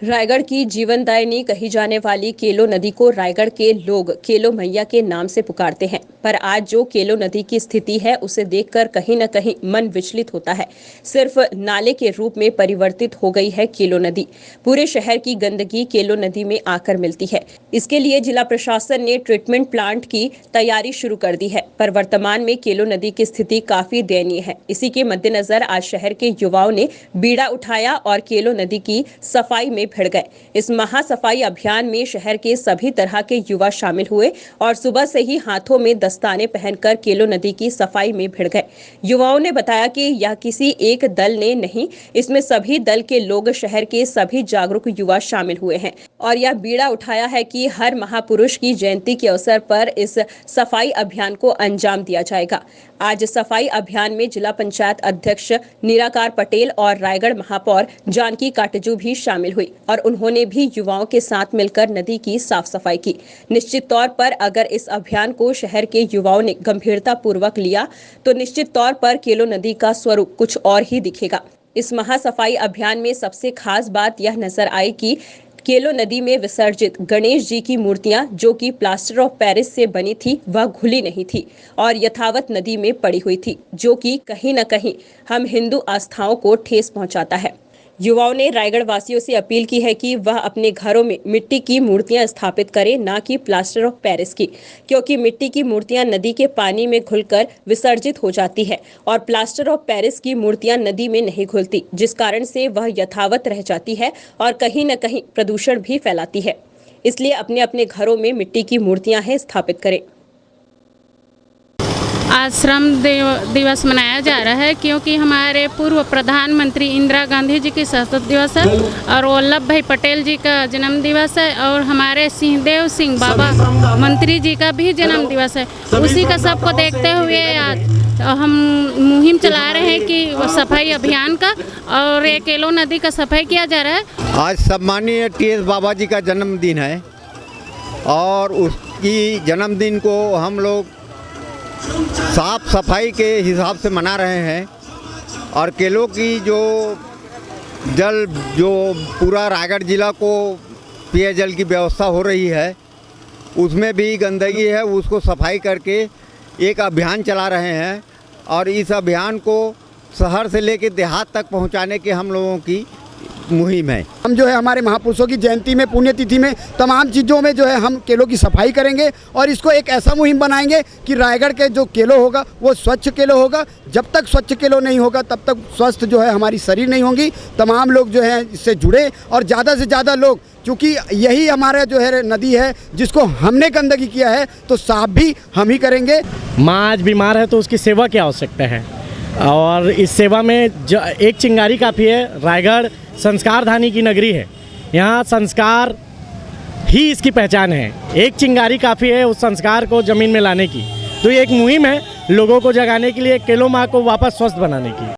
रायगढ़ की जीवनदायिनी कही जाने वाली केलो नदी को रायगढ़ के लोग केलो मैया के नाम से पुकारते हैं। पर आज जो केलो नदी की स्थिति है उसे देखकर कहीं न कहीं मन विचलित होता है। सिर्फ नाले के रूप में परिवर्तित हो गई है केलो नदी। पूरे शहर की गंदगी केलो नदी में आकर मिलती है। इसके लिए जिला प्रशासन ने ट्रीटमेंट प्लांट की तैयारी शुरू कर दी है, पर वर्तमान में केलो नदी की स्थिति काफी दयनीय है। इसी के मद्देनजर आज शहर के युवाओं ने बीड़ा उठाया और केलो नदी की सफाई में भिड़ गए। इस महासफाई अभियान में शहर के सभी तरह के युवा शामिल हुए और सुबह से ही हाथों में दस्ताने पहनकर केलो नदी की सफाई में भिड़ गए। युवाओं ने बताया कि यह किसी एक दल ने नहीं, इसमें सभी दल के लोग, शहर के सभी जागरूक युवा शामिल हुए हैं और यह बीड़ा उठाया है कि हर महापुरुष की जयंती के अवसर पर इस सफाई अभियान को अंजाम दिया जाएगा। आज सफाई अभियान में जिला पंचायत अध्यक्ष निराकार पटेल और रायगढ़ महापौर जानकी काटजू भी शामिल हुई और उन्होंने भी युवाओं के साथ मिलकर नदी की साफ सफाई की। निश्चित तौर पर अगर इस अभियान को शहर के युवाओं ने गंभीरता पूर्वक लिया तो निश्चित तौर पर केलो नदी का स्वरूप कुछ और ही दिखेगा। इस महासफाई अभियान में सबसे खास बात यह नजर आई कि केलो नदी में विसर्जित गणेश जी की मूर्तियां जो कि प्लास्टर ऑफ पेरिस से बनी थी, वह घुली नहीं थी और यथावत नदी में पड़ी हुई थी, जो कि कहीं न कहीं हम हिंदू आस्थाओं को ठेस पहुंचाता है। युवाओं ने रायगढ़ वासियों से अपील की है कि वह अपने घरों में मिट्टी की मूर्तियां स्थापित करें, ना कि प्लास्टर ऑफ पेरिस की, क्योंकि मिट्टी की मूर्तियां नदी के पानी में घुलकर विसर्जित हो जाती है और प्लास्टर ऑफ पेरिस की मूर्तियां नदी में नहीं घुलती, जिस कारण से वह यथावत रह जाती है और कहीं न कहीं प्रदूषण भी फैलाती है। इसलिए अपने अपने घरों में मिट्टी की मूर्तियां हैं स्थापित करें। आज श्रम दिवस मनाया जा रहा है क्योंकि हमारे पूर्व प्रधानमंत्री इंदिरा गांधी जी की शहादत दिवस है और वल्लभ भाई पटेल जी का जन्म दिवस है और हमारे सिंहदेव सिंह बाबा मंत्री जी का भी जन्म दिवस है। उसी का सबको देखते हुए आज हम मुहिम चला रहे हैं कि सफाई अभियान का, और ये केलो नदी का सफाई किया जा रहा है। आज सम्मानीय टी.एस. बाबा जी का जन्मदिन है और उसकी जन्मदिन को हम लोग साफ सफाई के हिसाब से मना रहे हैं और केलो की जो पूरा रायगढ़ जिला को पेयजल की व्यवस्था हो रही है उसमें भी गंदगी है, उसको सफाई करके एक अभियान चला रहे हैं और इस अभियान को शहर से लेकर देहात तक पहुंचाने की हम लोगों की मुहिम है। हम जो है हमारे महापुरुषों की जयंती में, पुण्यतिथि में, तमाम चीज़ों में जो है हम केलों की सफाई करेंगे और इसको एक ऐसा मुहिम बनाएंगे कि रायगढ़ के जो केलो होगा वो स्वच्छ केलो होगा। जब तक स्वच्छ केलो नहीं होगा तब तक स्वस्थ जो है हमारी शरीर नहीं होंगी। तमाम लोग जो है इससे जुड़े और ज़्यादा से ज़्यादा लोग, क्योंकि यही हमारा जो है नदी है जिसको हमने गंदगी किया है तो साफ भी हम ही करेंगे। माँ आज बीमार है तो उसकी सेवा की आवश्यकता है और इस सेवा में एक चिंगारी काफ़ी है। रायगढ़ संस्कार धानी की नगरी है, यहाँ संस्कार ही इसकी पहचान है। एक चिंगारी काफ़ी है उस संस्कार को ज़मीन में लाने की। तो ये एक मुहिम है लोगों को जगाने के लिए, केलो माँ को वापस स्वस्थ बनाने की।